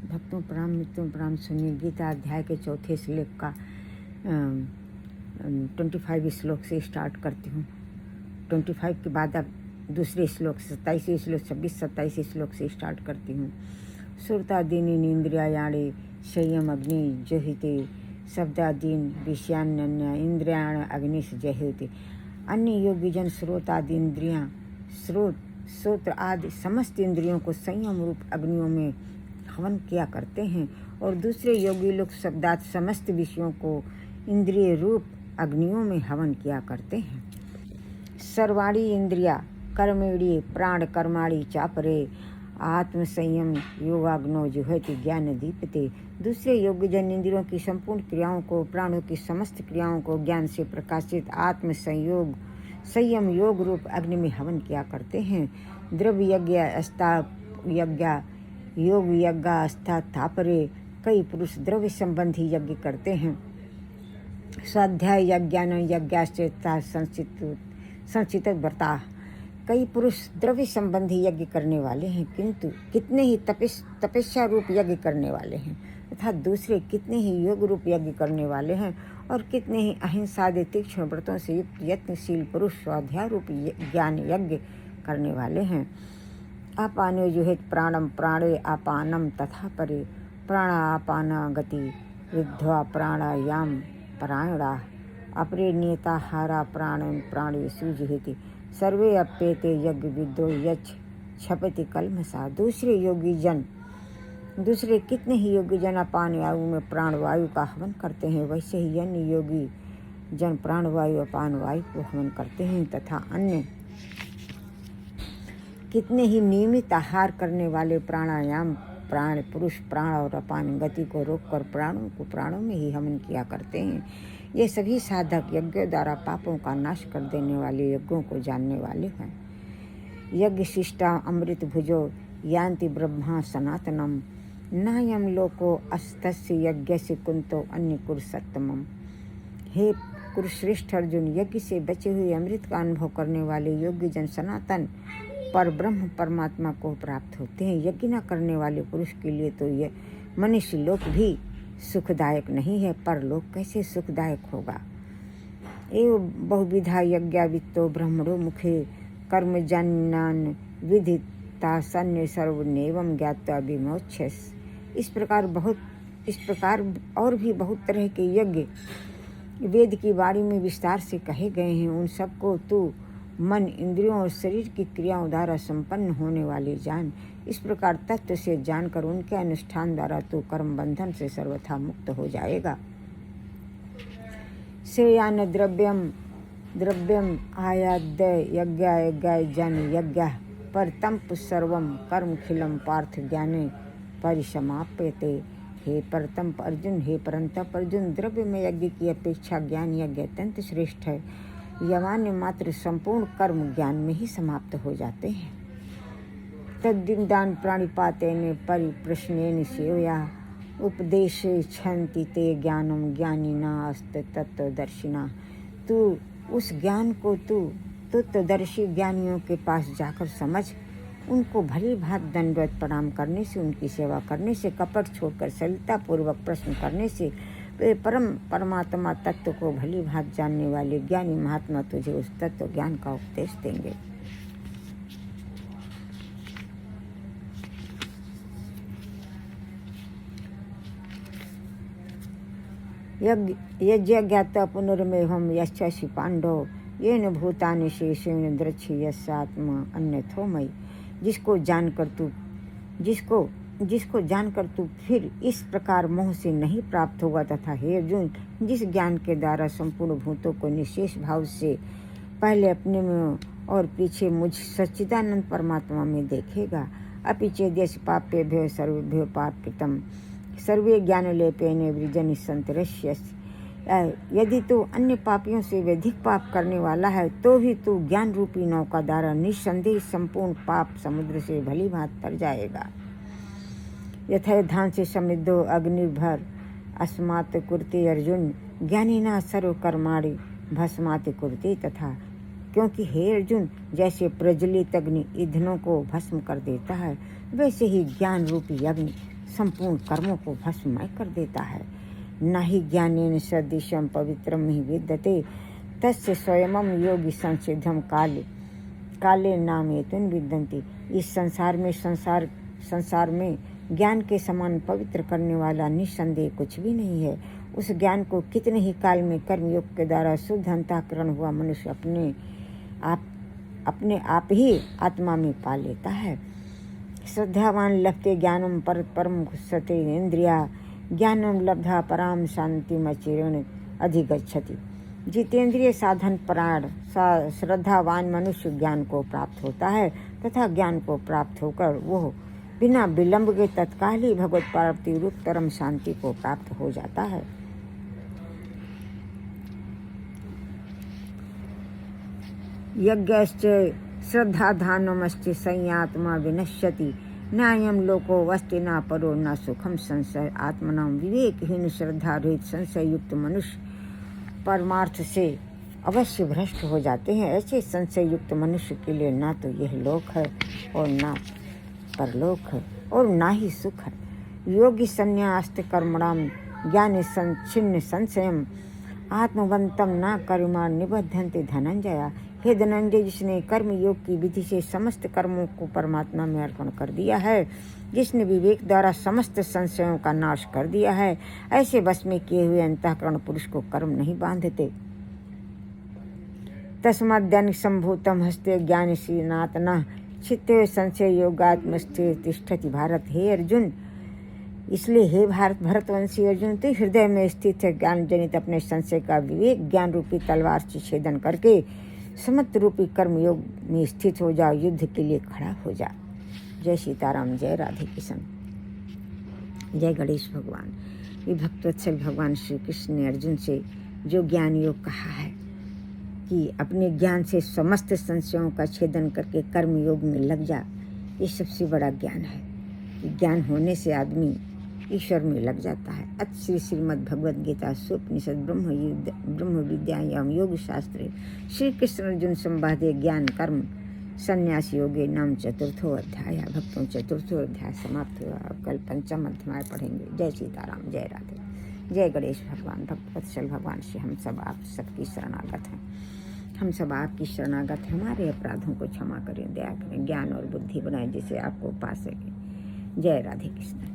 भक्तों प्रणाम, मित्रों प्रणाम। सुनिए, गीता अध्याय के चौथे श्लोक का 25 श्लोक से स्टार्ट करती हूँ। 25 के बाद अब दूसरे श्लोक 27 श्लोक 26-27 श्लोक से स्टार्ट करती हूँ। सुरतादीनी इंद्रियाणि संयम अग्नि जोहिते शब्दादीन विषयान्य इंद्रियाण अग्निश जहोते। अन्य योगीजन स्रोतादि इंद्रियाँ श्रोत्र आदि समस्त इंद्रियों को संयम रूप अग्नियों में हवन किया करते हैं, और दूसरे योगी लोग शब्दात समस्त विषयों को इंद्रिय रूप अग्नियों में हवन किया करते हैं। सर्वाणी इंद्रिया कर्मेणि प्राण कर्माणि चापरे आत्म संयम योगाग्नो जुहति ज्ञान दीपते। दूसरे योगजन इंद्रियों की संपूर्ण क्रियाओं को, प्राणों की समस्त क्रियाओं को ज्ञान से प्रकाशित आत्म संयम योग रूप अग्नि में हवन किया करते हैं। द्रव्य यज्ञ अस्था यज्ञ योग यज्ञ आस्था थापरे। कई पुरुष द्रव्य संबंधी यज्ञ करते हैं। स्वाध्याय यज्ञान यज्ञाश्चेता संचित व्रता। कई पुरुष द्रव्य संबंधी यज्ञ करने वाले हैं, किंतु कितने ही तपस्या रूप यज्ञ करने वाले हैं, तथा दूसरे कितने ही योग रूप यज्ञ करने वाले हैं, और कितने ही अहिंसा आदि तीक्ष्ण व्रतों से युक्त यत्नशील पुरुष स्वाध्याय रूप ज्ञान यज्ञ करने वाले हैं। अपानो जुहित प्राणम प्राणे अपानम तथा परे प्राणापान गति विद्ध्वा प्राणायाम परायणा अपरे नियताहारा प्राणं प्राणेषु जुहिति सर्वे अप्येते यज्ञ विद्यो यच्छ क्षपति कल्मषा। दूसरे कितने ही योगी जन अपान वायु में प्राण वायु का हवन करते हैं, वैसे ही अन्य योगी जन प्राण वायु अपान वायु को हवन करते हैं, तथा अन्य कितने ही नियमित आहार करने वाले प्राणायाम प्राण पुरुष प्राण और अपान गति को रोककर प्राणों को प्राणों में ही हवन किया करते हैं। ये सभी साधक यज्ञों द्वारा पापों का नाश कर देने वाले यज्ञों को जानने वाले हैं। यज्ञ शिष्टा अमृत भुजो यान्ति ब्रह्मा सनातनम नायम लोको अस्तस्य यज्ञस्य कुंतो अन्य कुरुसत्तमम। हे कुरुश्रेष्ठ अर्जुन, यज्ञ से बचे हुए अमृत का अनुभव करने वाले योग्य जन सनातन पर ब्रह्म परमात्मा को प्राप्त होते हैं। यज्ञ न करने वाले पुरुष के लिए तो ये मनुष्य लोक भी सुखदायक नहीं है, परलोक कैसे सुखदायक होगा। एवं बहुविधा यज्ञावित्तो ब्रह्मणो मुखे कर्म जन्नान विदिता सन्य सर्वनेवम ज्ञात्वा विमोक्षस। इस प्रकार और भी बहुत तरह के यज्ञ वेद की वाणी में विस्तार से कहे गए हैं। उन सबको तू मन इंद्रियों और शरीर की क्रियाओं द्वारा संपन्न होने वाले जान। इस प्रकार तत्व से जानकर उनके अनुष्ठान द्वारा तू कर्म बंधन से सर्वथा मुक्त हो जाएगा। श्रेयान द्रव्यम आयाद्य यज्ञ जन यज्ञ पर तंप सर्वम कर्मखिलम पार्थ ज्ञाने परिसमाप्यते। हे परतंप अर्जुन, हे परंतप अर्जुन, द्रव्य में यज्ञ की अपेक्षा ज्ञान यज्ञ अत्यंत श्रेष्ठ है। यमान्य मात्र संपूर्ण कर्म ज्ञान में ही समाप्त हो जाते हैं। तद्दिन्दान प्राणिपातेन परिप्रश्नेन सेवया उपदेशे छन्ति ते ज्ञानम ज्ञानिना अस्त तत्वदर्शिना। तू उस ज्ञान को तू तत्वदर्शी ज्ञानियों के पास जाकर समझ। उनको भली भांति दंडवत प्रणाम करने से, उनकी सेवा करने से, कपट छोड़कर सरलतापूर्वक प्रश्न करने से वे परमात्मा तत्व को भली भांति जानने वाले ज्ञानी महात्मा तुझे उस तत्व ज्ञान का उपदेश देंगे। यज्ञ ज्ञाता पुनर्मेहम यश्चि पांडव येन भूतानि शेषेण द्रक्ष्य यस्यात्मा अन्यथो मयि। जिसको जानकर तू फिर इस प्रकार मोह से नहीं प्राप्त होगा, तथा हे अर्जुन, जिस ज्ञान के द्वारा संपूर्ण भूतों को निशेष भाव से पहले अपने में और पीछे मुझ सच्चिदानंद परमात्मा में देखेगा। अपि चेद्यस्य पापेभ्यो सर्वेभ्यो पापकृतं सर्वे ज्ञानलेपेन वृजन संतरस्यसि। यदि तू अन्य पापियों से अधिक पाप करने वाला है, तो भी तू ज्ञान रूपी नौका द्वारा निस्संदेह संपूर्ण पाप समुद्र से भली भांति तर जाएगा। यथा धान से समृद्धो अग्निर्भर अस्मात् कुरुते अर्जुन ज्ञानिना सर्वकर्माणि भस्मात् कुरुते। तथा क्योंकि हे अर्जुन, जैसे प्रज्वलित अग्नि ईंधनों को भस्म कर देता है, वैसे ही ज्ञान रूपी अग्नि संपूर्ण कर्मों को भस्ममय कर देता है। न ही ज्ञानेन सदृशं पवित्रम ही विद्यते तस्य स्वयं योगी संसिद्धम काले नामेतुन विद्यन्ति। इस संसार में ज्ञान के समान पवित्र करने वाला निस्संदेह कुछ भी नहीं है। उस ज्ञान को कितने ही काल में कर्मयोग के द्वारा शुद्ध अंतःकरण हुआ मनुष्य अपने आप ही आत्मा में पा लेता है। श्रद्धावान लभते ज्ञानम परम घुस्सते इंद्रिया ज्ञानम लब्धा पराम शांतिमचिरेण अधिगच्छति। जितेंद्रिय साधन प्राण श्रद्धावान मनुष्य ज्ञान को प्राप्त होता है तथा ज्ञान को प्राप्त होकर वह बिना विलंब के तत्काल ही भगवत प्राप्ति रूप परम शांति को प्राप्त हो जाता है। यज्ञश्च श्रद्धाधानमश्च संयात्मा विनश्यति नायम लोको वस्ति न परो न सुखम संशय। आत्मनाम विवेकहीन श्रद्धा रहित संशय युक्त मनुष्य परमार्थ से अवश्य भ्रष्ट हो जाते हैं। ऐसे संशय युक्त मनुष्य के लिए ना तो यह लोक है और ना परलोक है और ना ही सुख है। योगी संन्यास्त कर्मणाम ज्ञान छिन्न संशयम आत्मवंतम न कर्मा निबद्धन्ते धनंजया। हे धनंजय, जिसने कर्म योग की विधि से समस्त कर्मों को परमात्मा में अर्पण कर दिया है, जिसने विवेक द्वारा समस्त संशयों का नाश कर दिया है, ऐसे बस में किए हुए अंतःकरण पुरुष को कर्म नहीं बांधते। तस्माद् संभूतम हस्ते ज्ञानशीनात्मनः चित्ते संशय योगात्मस्थे तिष्ठति भारत। हे अर्जुन, इसलिए हे भरतवंशी अर्जुन, तो हृदय में स्थित है ज्ञान जनित अपने संशय का विवेक ज्ञान रूपी तलवार से छेदन करके समत्त रूपी कर्म योग में स्थित हो जा, युद्ध के लिए खड़ा हो जा। जय सीताराम, जय राधे कृष्ण, जय गणेश भगवान। ये भक्तवत्सल भगवान श्री कृष्ण ने अर्जुन से जो ज्ञान योग कहा है कि अपने ज्ञान से समस्त संशयों का छेदन करके कर्म योग में लग जा, ये सबसे बड़ा ज्ञान है। ज्ञान होने से आदमी ईश्वर में लग जाता है। अत श्री श्रीमद् भगवद गीता सुपनिषद ब्रह्म विद्या एवं योग शास्त्रे श्री कृष्ण अर्जुन संवादे ज्ञान कर्म संन्यास योगे नाम चतुर्थो अध्याय। भक्तों चतुर्थो अध्याय समाप्त हुआ। कल पंचम अध्याय पढ़ेंगे। जय सीताराम, जय राधे, जय गणेश भगवान। भक्तवत्सल भगवान से हम सब आप सबकी शरणागत हैं। हम सब आपकी शरणागत हैं। हमारे अपराधों को क्षमा करें, दया करें, ज्ञान और बुद्धि बनाएं जिसे आपको पा सके। जय राधे कृष्ण।